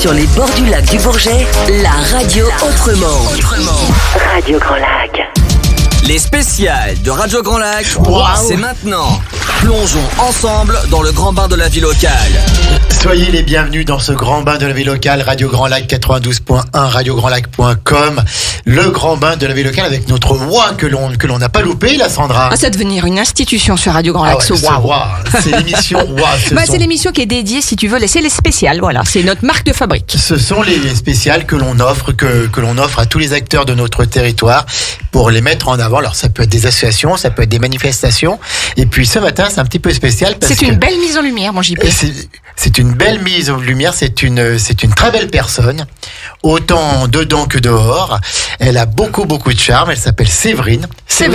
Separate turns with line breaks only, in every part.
Sur les bords du lac du Bourget, la radio autrement. Radio Grand Lac.
Les spéciales de Radio Grand Lac,
Wow.
c'est maintenant. Plongeons ensemble dans le grand bain de la vie locale.
Soyez les bienvenus dans ce grand bain de la vie locale, Radio Grand Lac 92.1, radiograndlac.com. Le grand bain de la vie locale avec notre roi que l'on n'a pas loupé, la Sandra.
Ah, ça va devenir une institution sur Radio Grand Lac,
ouais,
ce
ce
Waouh.
roi, c'est l'émission roi.
C'est l'émission qui est dédiée, si tu veux, c'est les spéciales, voilà, c'est notre marque de fabrique.
Ce sont les spéciales que l'on offre, que l'on offre à tous les acteurs de notre territoire pour les mettre en avant. Alors ça peut être des associations, ça peut être des manifestations. Et puis ce matin, c'est un petit peu spécial parce
C'est une belle mise en lumière, mon JP.
C'est une belle mise en lumière, c'est une très belle personne, autant dedans que dehors. Elle a beaucoup de charme, elle s'appelle Séverine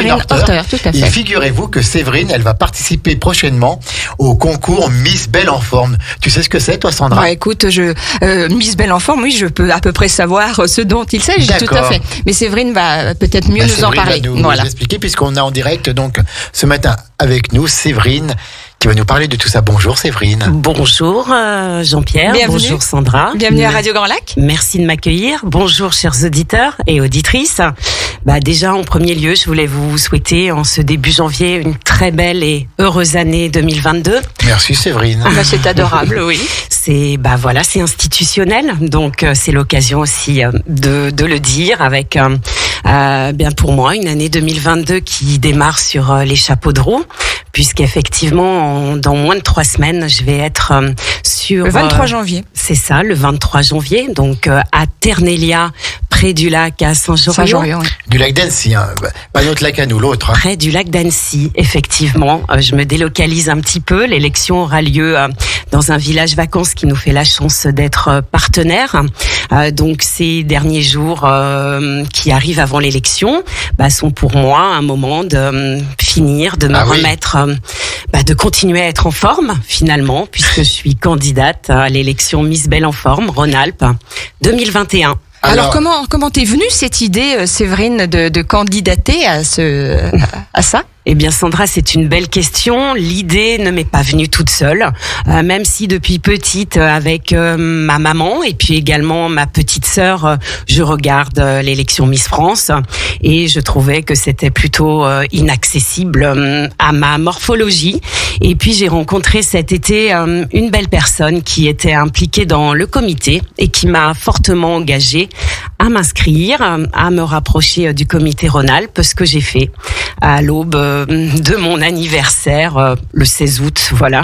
Horter, tout à
Et
fait.
figurez-vous que Séverine, elle va participer prochainement au concours Miss Belle en Forme. Tu sais ce que c'est, toi, Sandra?
Bah, écoute, Miss Belle en forme, oui, je peux à peu près savoir ce dont il s'agit, tout à
D'accord.
fait. Mais Séverine va peut-être mieux nous en
Séverine
parler.
va nous expliquer, puisqu'on a en direct donc ce matin avec nous Séverine qui va nous parler de tout ça. Bonjour Séverine.
Bonjour Jean-Pierre,
Bienvenue.
bonjour Sandra.
Bienvenue à Radio Grand Lac.
Merci de m'accueillir. Bonjour chers auditeurs et auditrices. Déjà en premier lieu, je voulais vous souhaiter en ce début janvier une très belle et heureuse année 2022.
Merci Séverine.
Bah, c'est adorable, oui.
C'est c'est institutionnel, donc c'est l'occasion aussi de le dire avec bien pour moi une année 2022 qui démarre sur les chapeaux de roue, puisqu'effectivement dans moins de 3 semaines je vais être sur
Le 23 janvier.
C'est ça, le 23 janvier, donc à Ternelia, près du lac à Saint-Jorion.
Saint-Jorion, oui.
Du lac d'Annecy, hein. Pas notre lac à nous, l'autre.
Près du lac d'Annecy, effectivement. Je me délocalise un petit peu. L'élection aura lieu dans un village vacances qui nous fait la chance d'être partenaire. Donc ces derniers jours qui arrivent avant l'élection sont pour moi un moment de finir, de me remettre, de continuer à être en forme finalement, puisque je suis candidate à l'élection Miss Belle en Forme Rhône-Alpes 2021.
Alors comment t'es venue cette idée, Séverine, de candidater à ça?
Eh bien Sandra, c'est une belle question. L'idée ne m'est pas venue toute seule, même si depuis petite, avec ma maman et puis également ma petite sœur, je regarde l'élection Miss France et je trouvais que c'était plutôt inaccessible à ma morphologie. Et puis j'ai rencontré cet été une belle personne qui était impliquée dans le comité et qui m'a fortement engagée à m'inscrire, à me rapprocher du comité Rhône-Alpes, ce que j'ai fait à l'aube de mon anniversaire, le 16 août, voilà.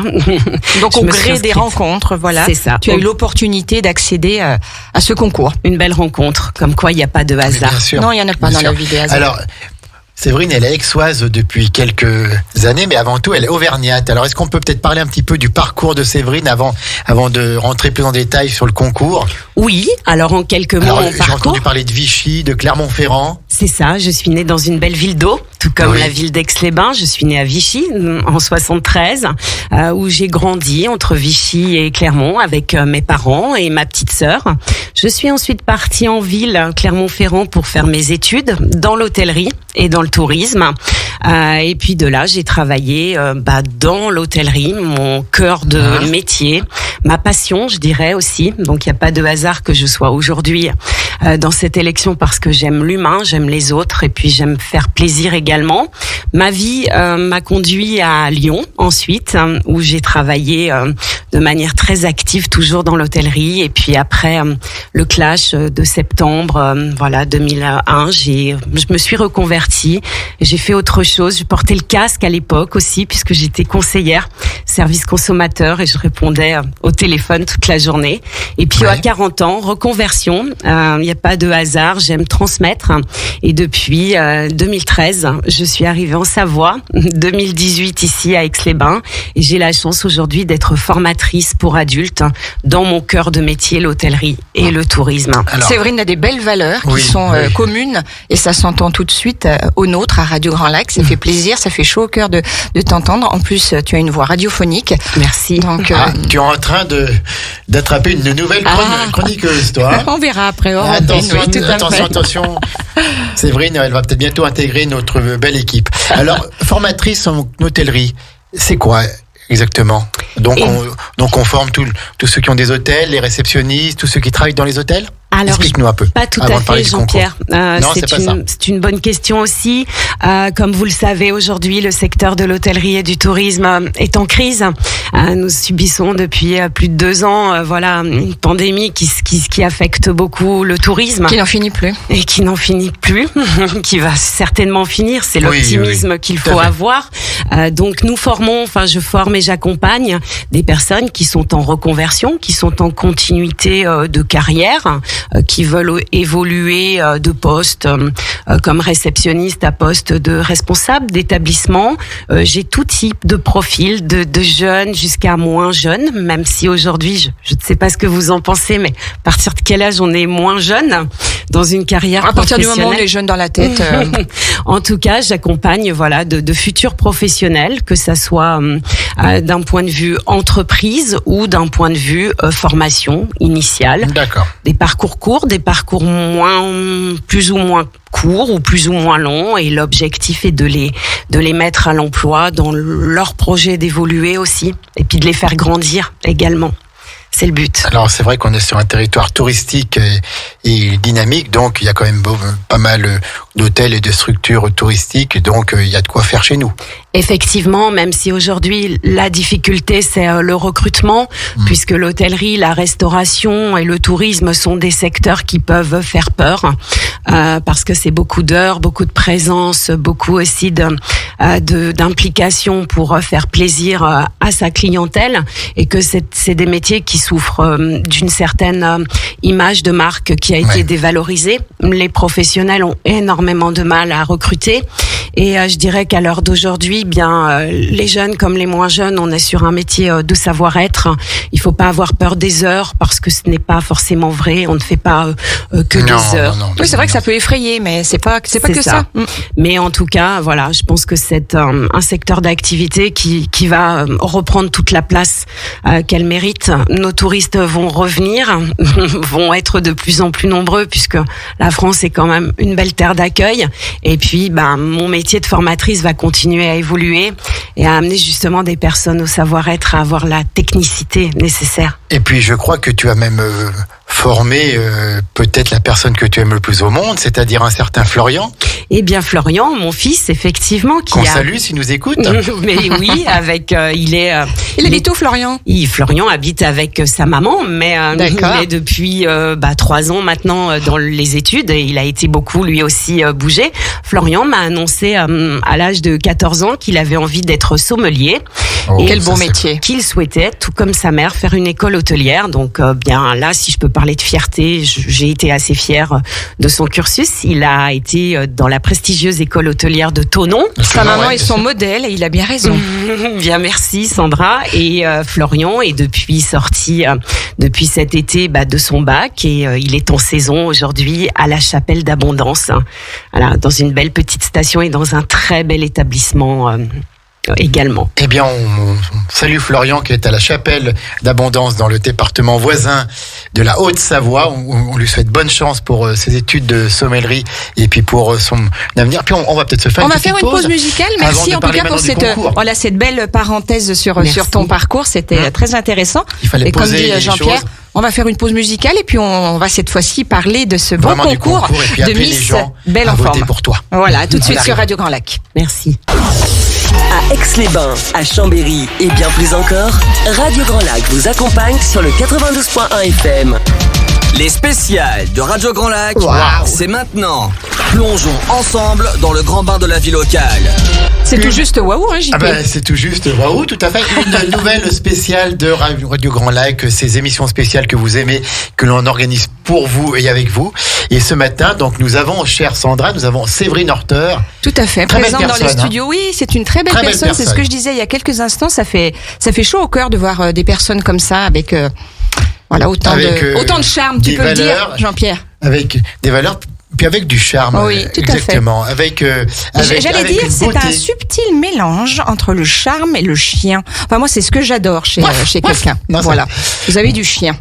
Donc au gré des rencontres, voilà.
C'est ça.
Tu as eu l'opportunité d'accéder à ce concours.
Une belle rencontre, comme quoi il n'y a pas de hasard.
Bien sûr.
Non, il n'y en a pas
Bien
dans
sûr.
la vie des hasards.
Alors, Séverine, elle est aixoise depuis quelques années, mais avant tout, elle est auvergnate. Alors, est-ce qu'on peut peut-être parler un petit peu du parcours de Séverine avant de rentrer plus en détail sur le concours?
Oui, alors en quelques mots,
Alors,
mon
j'ai
parcours.
entendu parler de Vichy, de Clermont-Ferrand.
C'est ça, je suis née dans une belle ville d'eau, tout comme
Oui.
la ville d'Aix-les-Bains. Je suis née à Vichy en 73, où j'ai grandi entre Vichy et Clermont avec mes parents et ma petite sœur. Je suis ensuite partie en ville, Clermont-Ferrand, pour faire mes études dans l'hôtellerie et dans le tourisme. Et puis de là, j'ai travaillé dans l'hôtellerie, mon cœur de métier, ma passion, je dirais aussi. Donc il n'y a pas de hasard que je sois aujourd'hui dans cette élection parce que j'aime l'humain, j'aime les autres et puis j'aime faire plaisir également. Ma vie m'a conduit à Lyon ensuite, où j'ai travaillé de manière très active, toujours dans l'hôtellerie. Et puis après le clash de septembre 2001, je me suis reconvertie. J'ai fait autre chose. Je portais le casque à l'époque aussi, puisque j'étais conseillère service consommateur et je répondais au téléphone toute la journée. Et puis à 40 ans, reconversion. Il n'y a pas de hasard. J'aime transmettre. Et depuis 2013, je suis arrivée en Savoie. 2018 ici à Aix-les-Bains. Et j'ai la chance aujourd'hui d'être formatrice pour adultes dans mon cœur de métier, l'hôtellerie et le tourisme.
Alors,
Séverine a des belles valeurs qui sont communes et ça s'entend tout de suite au nôtre à Radio Grand Lac. Ça fait plaisir, ça fait chaud au cœur de t'entendre. En plus, tu as une voix radiophonique.
Merci.
Donc,
tu es en train d'attraper une nouvelle chroniqueuse, toi. Hein?
on verra après.
Attention. Séverine, elle va peut-être bientôt intégrer notre belle équipe. Alors, formatrice en hôtellerie, c'est quoi? exactement. Donc on forme tous ceux qui ont des hôtels, les réceptionnistes, tous ceux qui travaillent dans les hôtels.
Alors,
explique-nous un peu.
Pas tout à fait, Jean-Pierre. C'est une bonne question aussi. Comme vous le savez, aujourd'hui, le secteur de l'hôtellerie et du tourisme est en crise. Nous subissons depuis plus de 2 ans, une pandémie qui affecte beaucoup le tourisme.
Qui n'en finit plus.
Et qui n'en finit plus, qui va certainement finir. C'est l'optimisme qu'il faut avoir. Donc, je forme et j'accompagne des personnes qui sont en reconversion, qui sont en continuité de carrière, qui veulent évoluer de poste comme réceptionniste à poste de responsable d'établissement. J'ai tout type de profil, de jeunes jusqu'à moins jeunes, même si aujourd'hui, je ne sais pas ce que vous en pensez, mais à partir de quel âge on est moins jeune dans une carrière professionnelle?
À partir du moment où on est jeune dans la tête.
En tout cas, j'accompagne de futurs professionnels, que ça soit d'un point de vue entreprise ou d'un point de vue formation initiale.
D'accord.
Des parcours courts, des parcours plus ou moins courts ou plus ou moins longs, et l'objectif est de les mettre à l'emploi dans leur projet d'évoluer aussi, et puis de les faire grandir également. C'est le but.
Alors c'est vrai qu'on est sur un territoire touristique et dynamique, donc il y a quand même pas mal d'hôtels et de structures touristiques, donc il y a de quoi faire chez nous.
Effectivement, même si aujourd'hui la difficulté c'est le recrutement, puisque l'hôtellerie, la restauration et le tourisme sont des secteurs qui peuvent faire peur, parce que c'est beaucoup d'heures, beaucoup de présence, beaucoup aussi d'implication pour faire plaisir à sa clientèle, et que c'est des métiers qui souffrent d'une certaine image de marque qui a été dévalorisée. Les professionnels ont énormément de mal à recruter, et je dirais qu'à l'heure d'aujourd'hui, les jeunes comme les moins jeunes, on est sur un métier de savoir-être. Il faut pas avoir peur des heures, parce que ce n'est pas forcément vrai. On ne fait pas que des heures.
Oui, c'est vrai que ça peut effrayer, mais c'est pas que ça.
Mais en tout cas, je pense que c'est un secteur d'activité qui va reprendre toute la place qu'elle mérite. Nos touristes vont revenir, vont être de plus en plus nombreux, puisque la France est quand même une belle terre d'accueil. Et puis, mon métier de formatrice va continuer à évoluer et à amener justement des personnes au savoir-être, à avoir la technicité nécessaire.
Et puis, je crois que tu as même formé peut-être la personne que tu aimes le plus au monde, c'est-à-dire un certain Florian.
Eh bien, Florian, mon fils, effectivement,
qu'on salue s'il nous écoute.
Mais oui, il
habite où, Florian?
Florian habite avec sa maman, mais il est depuis 3 ans maintenant dans les études, et il a été beaucoup lui aussi bougé. Florian m'a annoncé à l'âge de 14 ans qu'il avait envie d'être sommelier.
Et quel bon métier.
Qu'il souhaitait, tout comme sa mère, faire une école hôtelière. Donc là, si je peux parler de fierté, j'ai été assez fière de son cursus. Il a été dans la prestigieuse école hôtelière de Thonon.
Sa maman est son modèle, et il a bien raison.
Bien, merci Sandra. Et Florian est depuis sorti depuis cet été de son bac, et il est en saison aujourd'hui à la Chapelle d'Abondance, dans une belle petite station et dans un très bel établissement également.
Eh bien, on salue Florian qui est à la Chapelle d'Abondance dans le département voisin de la Haute-Savoie. On lui souhaite bonne chance pour ses études de sommellerie et puis pour son avenir. Puis on va peut-être se faire une
pause musicale. Merci en tout cas pour cette belle parenthèse sur ton parcours. C'était très intéressant.
Il fallait poser
comme dit Jean-Pierre, on va faire une pause musicale et puis on va cette fois-ci parler de ce bon concours de Miss Belle en forme.
Pour toi.
Voilà, tout de suite sur Radio Grand Lac.
Merci.
À Aix-les-Bains, à Chambéry et bien plus encore, Radio Grand Lac vous accompagne sur le 92.1 FM.
Les spéciales de Radio Grand Lac, c'est maintenant. Plongeons ensemble dans le grand bain de la vie locale.
C'est tout juste waouh, hein, JP.
C'est tout juste waouh, tout à fait. Une nouvelle spéciale de Radio Grand Lac, ces émissions spéciales que vous aimez, que l'on organise pour vous et avec vous. Et ce matin, donc, nous avons, chère Sandra, nous avons Séverine Horter.
Tout à fait, présente dans les studios. Oui, c'est une très belle personne. C'est ce que je disais il y a quelques instants. Ça fait chaud au cœur de voir des personnes comme ça avec autant de charme, tu peux le dire, Jean-Pierre.
Avec des valeurs, puis avec du charme.
Oui, tout
exactement.
à fait. J'allais dire, c'est un subtil mélange entre le charme et le chien. Enfin, moi, c'est ce que j'adore chez quelqu'un. Voilà. Vous avez du chien.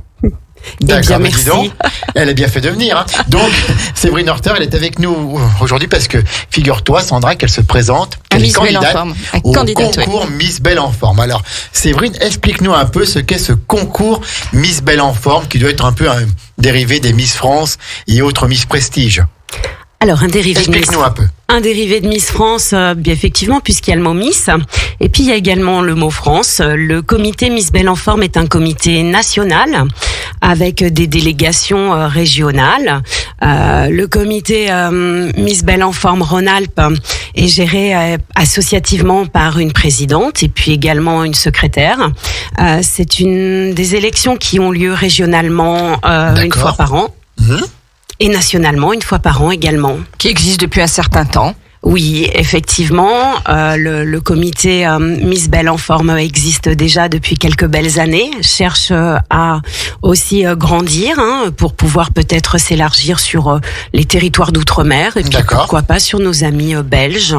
D'accord, merci.
Donc, elle a bien fait de venir. Hein. Donc, Séverine Horter, elle est avec nous aujourd'hui parce que, figure-toi, Sandra, qu'elle se présente, qu'elle est candidate au concours Miss Belle en Forme. Alors, Séverine, explique-nous un peu ce qu'est ce concours Miss Belle en Forme, qui doit être un peu un dérivé des Miss France et autres Miss Prestige.
Alors, un dérivé
Explique-nous un peu.
Un dérivé de Miss France, bien effectivement, puisqu'il y a le mot Miss. Et puis, il y a également le mot France. Le comité Miss Belle en Forme est un comité national avec des délégations régionales. Le comité Miss Belle en Forme Rhône-Alpes est géré associativement par une présidente et puis également une secrétaire. C'est une des élections qui ont lieu régionalement une fois par an. Et nationalement, une fois par an également.
Qui existe depuis un certain temps.
Oui, effectivement, le comité Miss Belle en Forme existe déjà depuis quelques belles années, cherche à aussi grandir pour pouvoir peut-être s'élargir sur les territoires d'outre-mer et puis pourquoi pas sur nos amis belges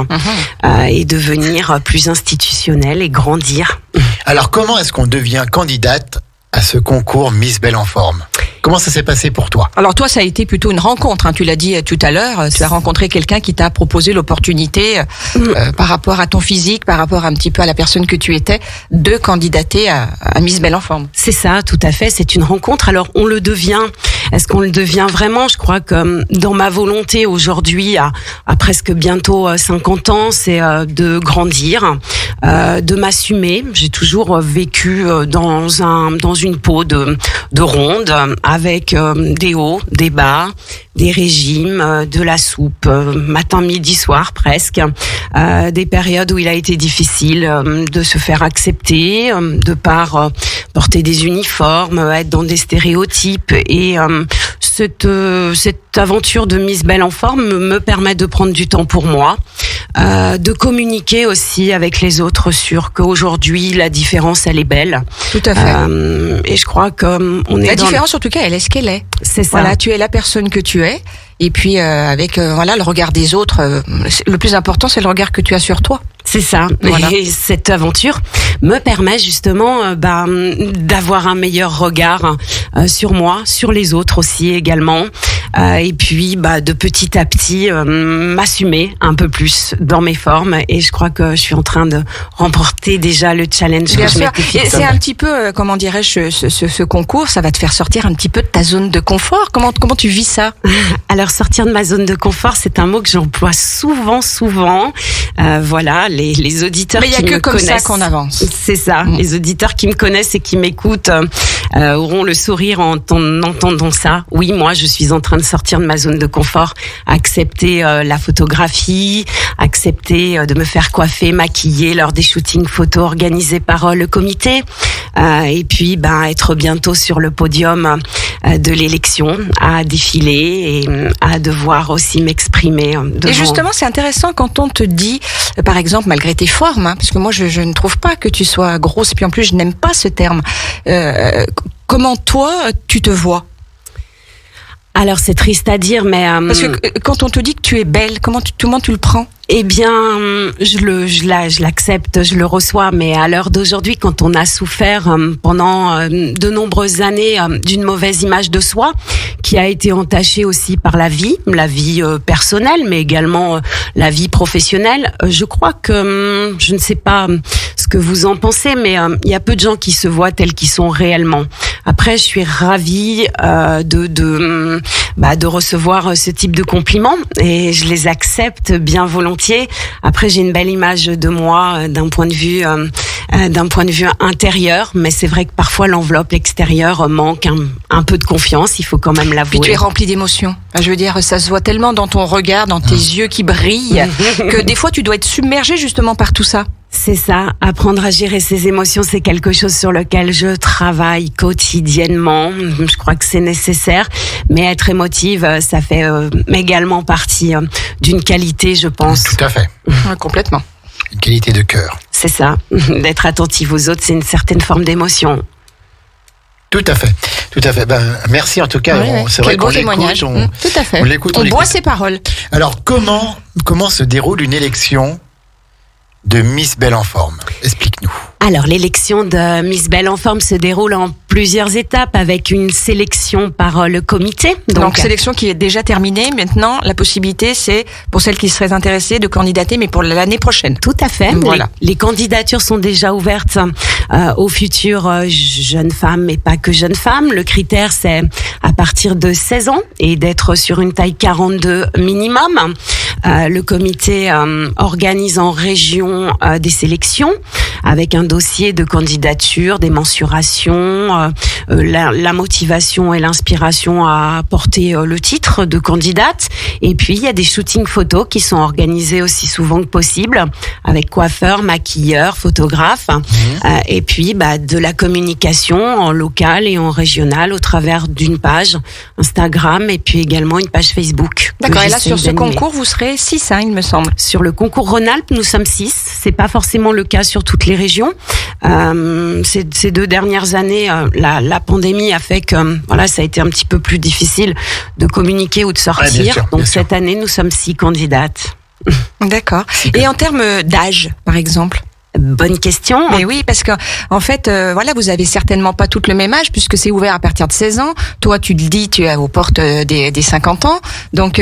et devenir plus institutionnel et grandir.
Alors comment est-ce qu'on devient candidate à ce concours Miss Belle en Forme ? Comment ça s'est passé pour toi ?
Alors toi, ça a été plutôt une rencontre. Tu l'as dit tout à l'heure. Tu as rencontré quelqu'un qui t'a proposé l'opportunité, par rapport à ton physique, par rapport un petit peu à la personne que tu étais, de candidater à Miss Belle en Forme.
C'est ça, tout à fait. C'est une rencontre. Alors on le devient. Est-ce qu'on le devient vraiment ? Je crois que dans ma volonté aujourd'hui, à presque bientôt 50 ans, c'est de grandir, de m'assumer. J'ai toujours vécu dans une peau de ronde, avec des hauts, des bas, des régimes, de la soupe, matin, midi, soir presque, des périodes où il a été difficile de se faire accepter, de par porter des uniformes, être dans des stéréotypes et cette aventure de Miss Belle en Forme me permet de prendre du temps pour moi, de communiquer aussi avec les autres sur qu'aujourd'hui la différence elle est belle.
Tout à fait.
Et je crois qu'on est
la différence en tout cas elle est ce qu'elle est.
C'est ça.
Voilà, tu es la personne que tu es et puis avec le regard des autres, le plus important c'est le regard que tu as sur toi.
C'est ça. Voilà. Et cette aventure me permet justement d'avoir un meilleur regard sur moi, sur les autres aussi également. Et puis de petit à petit m'assumer un peu plus dans mes formes. Et je crois que je suis en train de remporter déjà le challenge.
Bien sûr. C'est un petit peu, comment dirais-je, ce concours, ça va te faire sortir un petit peu de ta zone de confort. Comment tu vis ça ?
Alors sortir de ma zone de confort, c'est un mot que j'emploie souvent. Voilà, les auditeurs qui me connaissent. Mais il n'y a que comme ça
qu'on avance.
C'est ça. Les auditeurs qui me connaissent et qui m'écoutent auront le sourire en entendant ça. Oui, moi, je suis en train de sortir de ma zone de confort, accepter la photographie, accepter de me faire coiffer, maquiller lors des shootings photos organisés par le comité, et puis être bientôt sur le podium de l'élection, à défiler et à devoir aussi m'exprimer devant.
Et justement, c'est intéressant quand on te dit, par exemple, malgré tes formes, parce que moi je ne trouve pas que tu sois grosse, et puis en plus je n'aime pas ce terme. Comment toi tu te vois ?
Alors c'est triste à dire, mais
parce que quand on te dit que tu es belle, comment tu le prends ?
Eh bien, je l'accepte, je le reçois, mais à l'heure d'aujourd'hui, quand on a souffert pendant de nombreuses années d'une mauvaise image de soi, qui a été entachée aussi par la vie personnelle, mais également la vie professionnelle, je crois que, je ne sais pas ce que vous en pensez, mais il y a peu de gens qui se voient tels qu'ils sont réellement. Après, je suis ravie de recevoir ce type de compliments et je les accepte bien volontiers. Après, j'ai une belle image de moi d'un point de vue intérieur, mais c'est vrai que parfois l'enveloppe extérieure manque un peu de confiance, il faut quand même l'avouer.
Puis tu es rempli d'émotions. Je veux dire, ça se voit tellement dans ton regard, dans tes yeux qui brillent, que des fois tu dois être submergé justement par tout ça.
C'est ça, apprendre à gérer ses émotions, c'est quelque chose sur lequel je travaille quotidiennement. Je crois que c'est nécessaire, mais être émotive, ça fait également partie d'une qualité, je pense.
Tout à fait.
Ouais, complètement.
Une qualité de cœur.
C'est ça, d'être attentive aux autres, c'est une certaine forme d'émotion.
Tout à fait. Merci en tout cas.
Oui,
c'est vrai qu'on l'écoute.
Tout à fait.
On l'écoute.
On boit ses paroles.
Alors comment se déroule une élection de Miss Belle en Forme ? Explique-nous.
Alors, l'élection de Miss Belle en Forme se déroule en plusieurs étapes avec une sélection par le comité.
Donc sélection qui est déjà terminée. Maintenant, la possibilité, c'est pour celles qui seraient intéressées de candidater, mais pour l'année prochaine.
Tout à fait.
Voilà.
Les candidatures sont déjà ouvertes aux futures jeunes femmes, mais pas que jeunes femmes. Le critère, c'est à partir de 16 ans et d'être sur une taille 42 minimum. Le comité organise en région des sélections avec un dossier de candidature, des mensurations, la motivation et l'inspiration à porter le titre de candidate. Et puis, il y a des shootings photos qui sont organisés aussi souvent que possible avec coiffeurs, maquilleurs, photographes. Et puis, de la communication en local et en régional au travers d'une page Instagram et puis également une page Facebook.
D'accord. Et là, sur ce concours, vous serez 6, il me semble.
Sur le concours Rhône-Alpes, nous sommes 6. C'est pas forcément le cas sur toutes les régions. Ces 2 dernières années, la pandémie a fait que ça a été un petit peu plus difficile de communiquer ou de sortir.
Ouais, bien sûr,
donc
bien
cette
sûr.
année, nous sommes 6 candidates.
D'accord. Et en termes d'âge, par exemple?
Bonne question.
Mais oui, parce que en fait, vous avez certainement pas toutes le même âge puisque c'est ouvert à partir de 16 ans. Toi, tu le dis, tu es aux portes des 50 ans. Donc,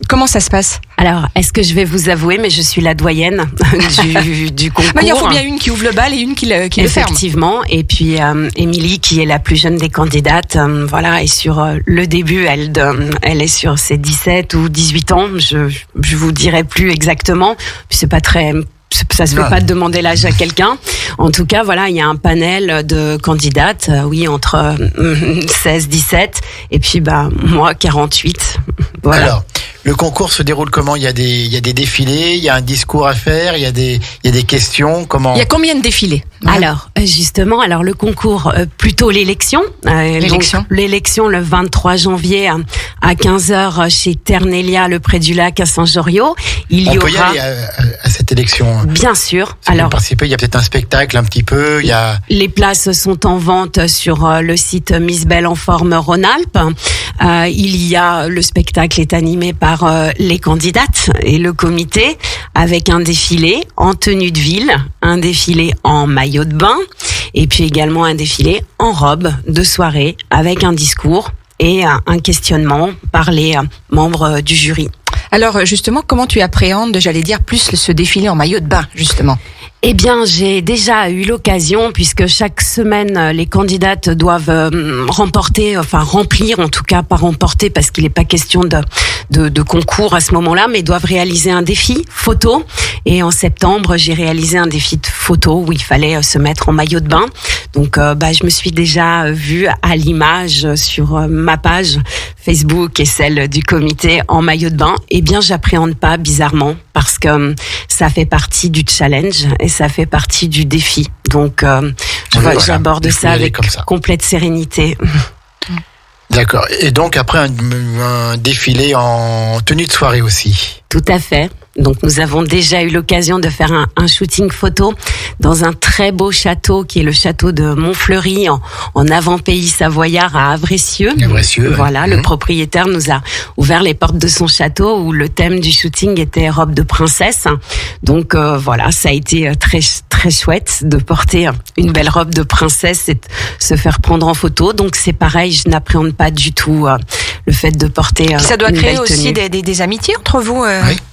comment ça se passe?
Alors, est-ce que je vais vous avouer, mais je suis la doyenne du concours.
Il faut bien une qui ouvre le bal et une qui le ferme.
Effectivement. Et puis, Émilie, qui est la plus jeune des candidates, est sur le début. Elle est sur ses 17 ou 18 ans. Je vous dirai plus exactement. Puis c'est pas très... Ça se fait pas de demander l'âge à quelqu'un. En tout cas, il y a un panel de candidates, entre 16, 17 et puis moi 48. Voilà.
Alors, le concours se déroule comment? Il y a des défilés, il y a un discours à faire, il y a des questions. Comment?
Il y a combien de défilés?
Alors, justement, le concours, plutôt l'élection. L'élection le 23 janvier à 15h chez Ternelia, le Pré du Lac à Saint-Joriot.
On peut y aller à cette élection?
Bien sûr.
Alors, participer, il y a peut-être un spectacle un petit peu.
Les places sont en vente sur le site Miss Belle en forme Rhône-Alpes. Le spectacle est animé par les candidates et le comité avec un défilé en tenue de ville, un défilé en maillot de bain et puis également un défilé en robe de soirée avec un discours et un questionnement par les membres du jury.
Alors justement, comment tu appréhendes, plus ce défilé en maillot de bain, justement?
Eh bien, j'ai déjà eu l'occasion, puisque chaque semaine, les candidates doivent remplir, en tout cas pas remporter, parce qu'il n'est pas question de concours à ce moment-là, mais doivent réaliser un défi photo. Et en septembre, j'ai réalisé un défi de photo où il fallait se mettre en maillot de bain. Donc, je me suis déjà vue à l'image sur ma page Facebook et celle du comité en maillot de bain. Eh bien, j'appréhende pas, bizarrement, parce que ça fait partie du challenge et ça fait partie du défi. Donc, j'aborde ça avec complète sérénité.
D'accord. Et donc, après, un défilé en tenue de soirée aussi.
Tout à fait. Donc nous avons déjà eu l'occasion de faire un shooting photo dans un très beau château qui est le château de Montfleury en avant-pays savoyard à Avressieux. Voilà, le propriétaire nous a ouvert les portes de son château où le thème du shooting était robe de princesse. Donc ça a été très très chouette de porter une belle robe de princesse et de se faire prendre en photo. Donc c'est pareil, je n'appréhende pas du tout le fait de porter
ça doit créer aussi des amitiés entre vous.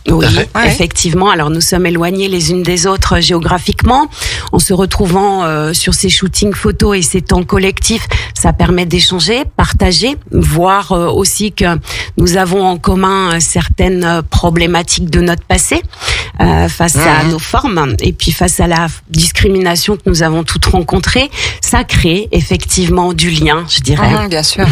Oui, effectivement. Alors nous sommes éloignés les unes des autres géographiquement. En se retrouvant sur ces shootings photos et ces temps collectifs, ça permet d'échanger, partager, voir aussi que nous avons en commun certaines problématiques de notre passé face à nos formes et puis face à la discrimination que nous avons toutes rencontrées. Ça crée effectivement du lien, je dirais.
Bien sûr.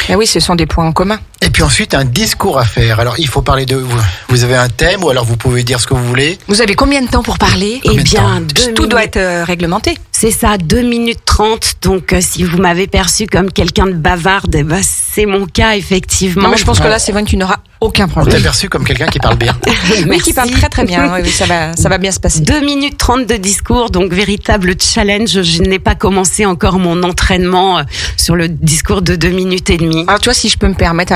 Et oui, ce sont des points en commun.
Et puis ensuite, un discours à faire. Alors, il faut parler de... Vous avez un thème ou alors vous pouvez dire ce que vous voulez?
Vous avez combien de temps pour parler?
Eh bien,
tout doit être réglementé.
C'est ça, 2 minutes 30. Donc, si vous m'avez perçu comme quelqu'un de bavarde, c'est mon cas, effectivement.
Non, mais je pense que là, c'est vrai que tu n'auras aucun problème.
On t'a perçu comme quelqu'un qui parle bien.
Oui, qui parle très très bien. Oui, ça va bien se passer.
2 minutes 30 de discours, donc véritable challenge. Je n'ai pas commencé encore mon entraînement sur le discours de 2 minutes et demie.
Alors, tu vois, si je peux me permettre,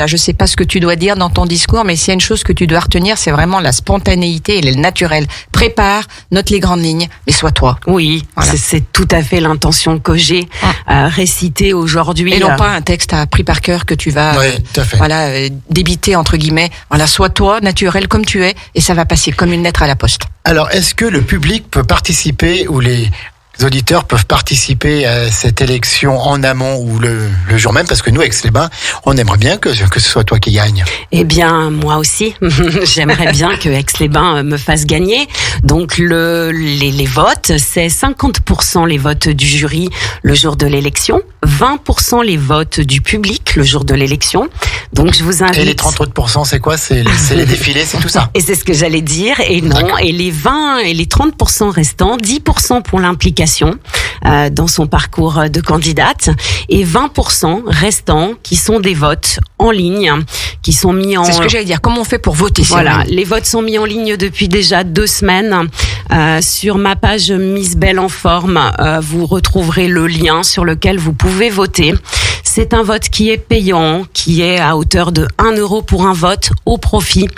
je sais pas ce que tu dois dire dans ton discours, mais s'il y a une chose que tu dois retenir, c'est vraiment la spontanéité et le naturel. Prépare, note les grandes lignes et sois toi.
Oui, voilà. C'est tout à fait l'intention que j'ai récitée aujourd'hui.
Et non pas un texte appris par cœur que tu vas débiter entre guillemets. Voilà, sois toi, naturel comme tu es, et ça va passer comme une lettre à la poste.
Alors, est-ce que le public peut participer ou les auditeurs peuvent participer à cette élection en amont ou le jour même, parce que nous, Aix-les-Bains, on aimerait bien que ce soit toi qui gagne.
Eh bien, moi aussi, j'aimerais bien que Aix-les-Bains me fasse gagner. Donc, les votes, c'est 50% les votes du jury le jour de l'élection, 20% les votes du public le jour de l'élection. Donc, je vous invite...
Et les 30 autres %, c'est quoi? C'est les défilés, c'est tout ça?
Et c'est ce que j'allais dire, et non. D'accord. Et les 20 et les 30% restants, 10% pour l'implication dans son parcours de candidate, et 20% restants qui sont des votes en ligne, qui sont mis en...
C'est ce que j'allais dire, comment on fait pour voter?
Voilà, les votes sont mis en ligne depuis déjà 2 semaines. Sur ma page Miss Belle en Forme, vous retrouverez le lien sur lequel vous pouvez voter. C'est un vote qui est payant, qui est à hauteur de 1 € pour un vote au profit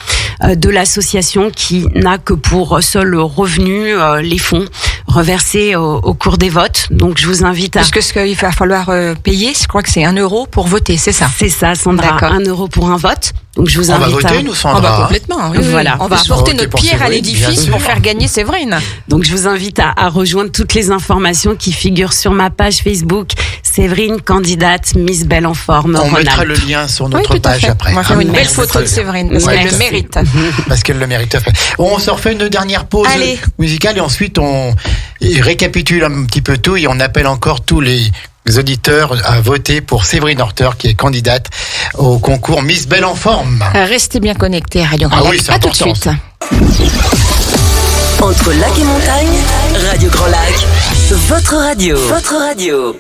de l'association qui n'a que pour seul revenu les fonds reversés au cours des votes. Donc je vous invite à...
Parce que ce qu'il va falloir payer, je crois que c'est 1 € pour voter, c'est ça?
C'est ça, Sandra. D'accord. 1 € pour un vote. Donc je vous invite
on va voter, nous, Sandra.
On va complètement. Oui,
voilà.
On va apporter notre pierre à l'édifice pour faire gagner Séverine.
Donc je vous invite à rejoindre toutes les informations qui figurent sur ma page Facebook. Séverine, candidate Miss Belle en Forme.
On mettra le lien sur notre page après.
On va faire une belle photo de Séverine parce qu'elle le mérite.
Parce qu'elle le mérite. On se refait une dernière pause musicale et ensuite on récapitule un petit peu tout et on appelle encore tous les auditeurs à voter pour Séverine Horter qui est candidate au concours Miss Belle en Forme.
Restez bien connectés à Radio Grand Lac.
C'est important.
Tout de suite.
Entre lac et montagne, Radio Grand Lac, votre radio. Votre radio.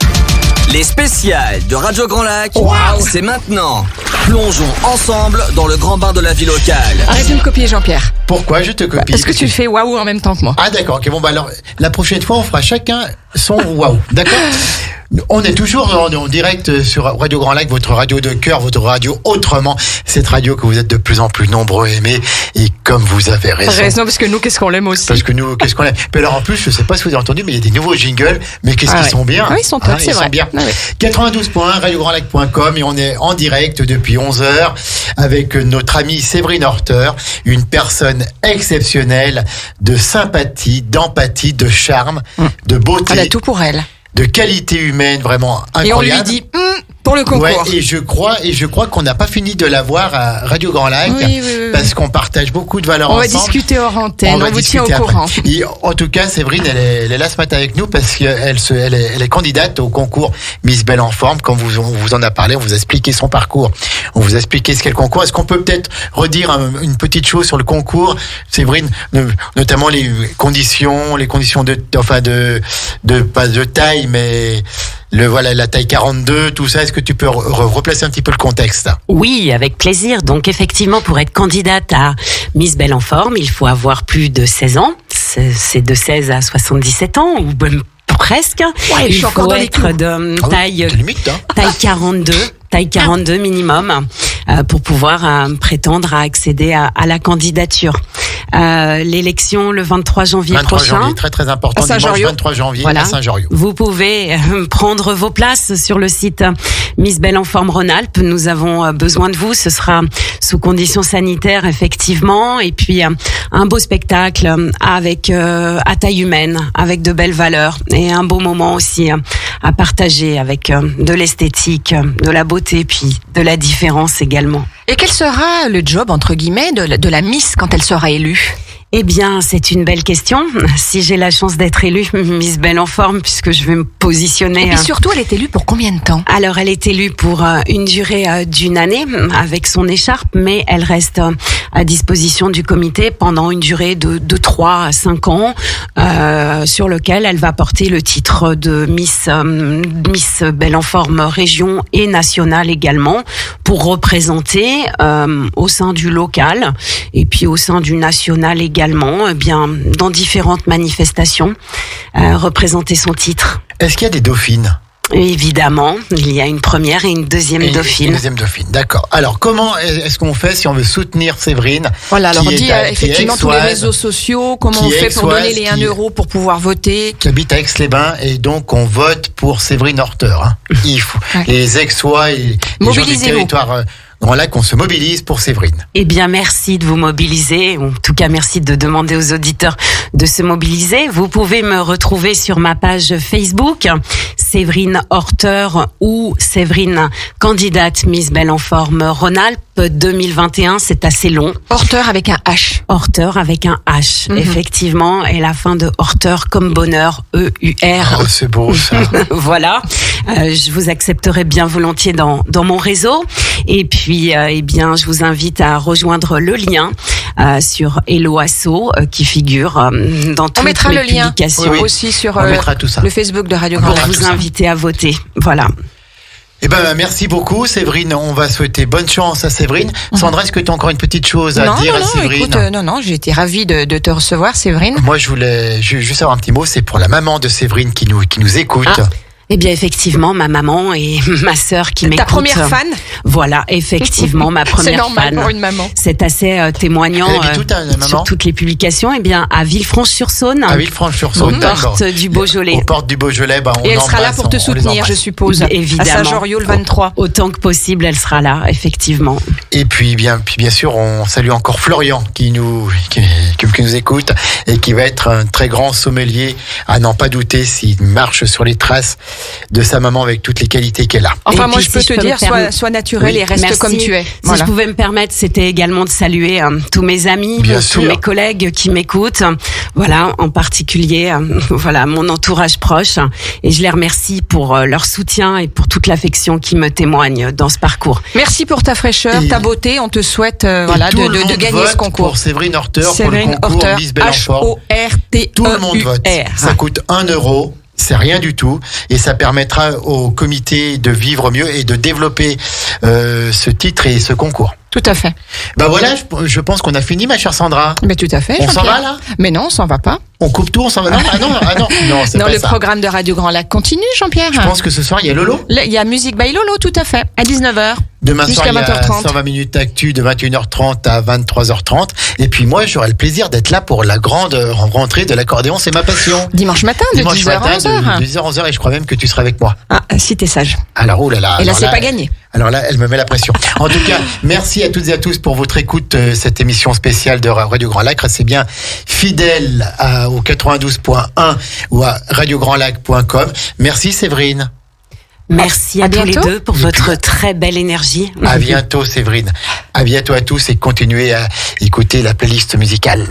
Les spéciales de Radio Grand Lac, c'est maintenant. Plongeons ensemble dans le grand bain de la vie locale.
Arrête de me copier, Jean-Pierre.
Pourquoi je te copie?
Parce que tu fais waouh en même temps que moi.
Ah d'accord, ok, bon bah alors la prochaine fois on fera chacun son waouh, d'accord? On est toujours en direct sur Radio Grand Lac, votre radio de cœur, votre radio autrement, cette radio que vous êtes de plus en plus nombreux à aimer, et comme vous avez raison.
Parce que nous, qu'est-ce qu'on l'aime aussi.
Parce que nous, qu'est-ce qu'on aime. Mais alors en plus, je sais pas si vous avez entendu, mais il y a des nouveaux jingles, mais qu'est-ce qu'ils sont bien.
Ah, ils sont top, c'est vrai.
Sont bien. 92.1, radiograndlac.com, et on est en direct depuis 11h avec notre amie Séverine Horter, une personne exceptionnelle, de sympathie, d'empathie, de charme, de beauté.
Elle a tout pour elle.
De qualité humaine vraiment incroyable.
Et on lui dit pour le concours.
Ouais, et je crois qu'on n'a pas fini de l'avoir à Radio Grand Lac, parce qu'on partage beaucoup de valeurs ensemble.
On va discuter hors antenne, on vous tient au courant.
Et en tout cas, Séverine, elle est là ce matin avec nous parce qu'elle est candidate au concours Miss Belle en Forme. Quand on vous en a parlé, on vous a expliqué son parcours, on vous a expliqué ce qu'est le concours. Est-ce qu'on peut peut-être redire une petite chose sur le concours, Séverine, notamment les conditions de taille, mais la taille 42, tout ça. Est-ce que tu peux replacer un petit peu le contexte?
Oui, avec plaisir. Donc effectivement, pour être candidate à Miss Belle en Forme, il faut avoir plus de 16 ans. C'est de 16 à 77 ans, ou même presque.
Ouais,
il faut être de taille 42. Taille 42 minimum pour pouvoir prétendre à accéder à la candidature. L'élection le 23 janvier prochain.
Janvier, très très important, dimanche 23 janvier à Saint-Joriot.
Vous pouvez prendre vos places sur le site Miss Belle en Forme Rhône-Alpes. Nous avons besoin de vous. Ce sera sous conditions sanitaires effectivement, et puis un beau spectacle avec à taille humaine, avec de belles valeurs, et un beau moment aussi à partager avec de l'esthétique, de la beauté, puis de la différence également.
Et quel sera le job, entre guillemets, de la Miss quand elle sera élue ?
Eh bien, c'est une belle question. Si j'ai la chance d'être élue Miss Belle en Forme, puisque je vais me positionner...
Et puis surtout, elle est élue pour combien de temps ?
Alors, elle est élue pour une durée d'1 année, avec son écharpe, mais elle reste à disposition du comité pendant une durée de 3 à 5 ans, sur lequel elle va porter le titre de Miss Belle en Forme région et nationale également, pour représenter au sein du local, et puis au sein du national également, bien dans différentes manifestations, représenter son titre.
Est-ce qu'il y a des dauphines ?
Évidemment, il y a une première et une deuxième dauphine.
Une deuxième dauphine, d'accord. Alors, comment est-ce qu'on fait si on veut soutenir Séverine?
Voilà, alors dis effectivement tous les réseaux sociaux, comment on fait pour donner les 1 euro pour pouvoir voter.
Qui habite à Aix-les-Bains, et donc on vote pour Séverine Horter. Hein. Il faut les Aixois et les gens du territoire Grand Lac, on se mobilise pour Séverine.
Eh bien, merci de vous mobiliser. En tout cas, merci de demander aux auditeurs de se mobiliser. Vous pouvez me retrouver sur ma page Facebook, Séverine Horter ou Séverine candidate Miss Belle en Forme Rhône-Alpes 2021. C'est assez long.
Horter avec un H.
Horter avec un H, effectivement. Et la fin de Horter comme bonheur, E-U-R.
Oh, c'est beau ça.
Voilà. Je vous accepterai bien volontiers dans mon réseau. Et puis, eh bien, je vous invite à rejoindre le lien sur Hello Asso qui figure dans toutes les publications.
On mettra le lien aussi sur le Facebook de Radio Grand Lac.
Pour vous inviter à voter. Voilà.
Eh ben, merci beaucoup, Séverine. On va souhaiter bonne chance à Séverine. Sandra, est-ce que tu as encore une petite chose à dire à Séverine?
Écoute, non, j'ai été ravie de te recevoir, Séverine.
Moi, je voulais juste avoir un petit mot. C'est pour la maman de Séverine qui nous écoute.
Eh bien, effectivement, ma maman et ma sœur qui m'écoutent.
Ta première fan?
Voilà, effectivement, ma première fan.
C'est normal pour une maman.
C'est assez témoignant sur toutes les publications. Eh bien, à Villefranche-sur-Saône.
À Villefranche-sur-Saône,
aux portes du Beaujolais.
Aux portes du Beaujolais,
et elle sera là pour te soutenir, je suppose.
Évidemment.
À Saint-Joriot le 23.
Autant que possible, elle sera là, effectivement.
Et puis bien sûr, on salue encore Florian qui nous écoute et qui va être un très grand sommelier, à n'en pas douter, s'il marche sur les traces de sa maman avec toutes les qualités qu'elle a.
Enfin, moi, je peux te dire, sois naturel et reste comme tu es.
Si je pouvais me permettre, c'était également de saluer tous mes amis, tous mes collègues qui m'écoutent. Voilà, en particulier, mon entourage proche. Et je les remercie pour leur soutien et pour toute l'affection qu'ils me témoignent dans ce parcours.
Merci pour ta fraîcheur, ta beauté. On te souhaite de gagner ce concours.
Pour Séverine Horter, pour le concours Miss Belle en Forme.
H-O-R-T-E-U-R.
Tout le monde vote. Ça coûte 1 euro. C'est rien du tout, et ça permettra au comité de vivre mieux et de développer ce titre et ce concours.
Tout à fait.
Ben voilà, je pense qu'on a fini, ma chère Sandra.
Mais tout à fait.
On s'en va là?
Mais non, on s'en va pas.
On coupe tout, on s'en va. Non, c'est
non,
pas
le
ça.
programme de Radio Grand Lac continue, Jean-Pierre.
Je pense que ce soir il y a Lolo.
Il y a Musique by Lolo, tout à fait, à 19h.
Demain soir, il y a
20h30.
120 minutes d'actu de 21h30 à 23h30. Et puis moi, j'aurai le plaisir d'être là pour la grande rentrée de l'accordéon, c'est ma passion.
Dimanche matin, de 10h à 11h.
De 10h à 11h, et je crois même que tu seras avec moi.
Ah, si t'es sage.
Alors, oh là là.
Et là, c'est pas gagné.
Alors là, elle me met la pression. En tout cas, merci à toutes et à tous pour votre écoute, cette émission spéciale de Radio Grand Lac. Restez bien fidèles au 92.1 ou à radiograndlac.com. Merci Séverine.
Merci à tous les deux pour votre très belle énergie.
À bientôt Séverine. À bientôt à tous, et continuez à écouter la playlist musicale.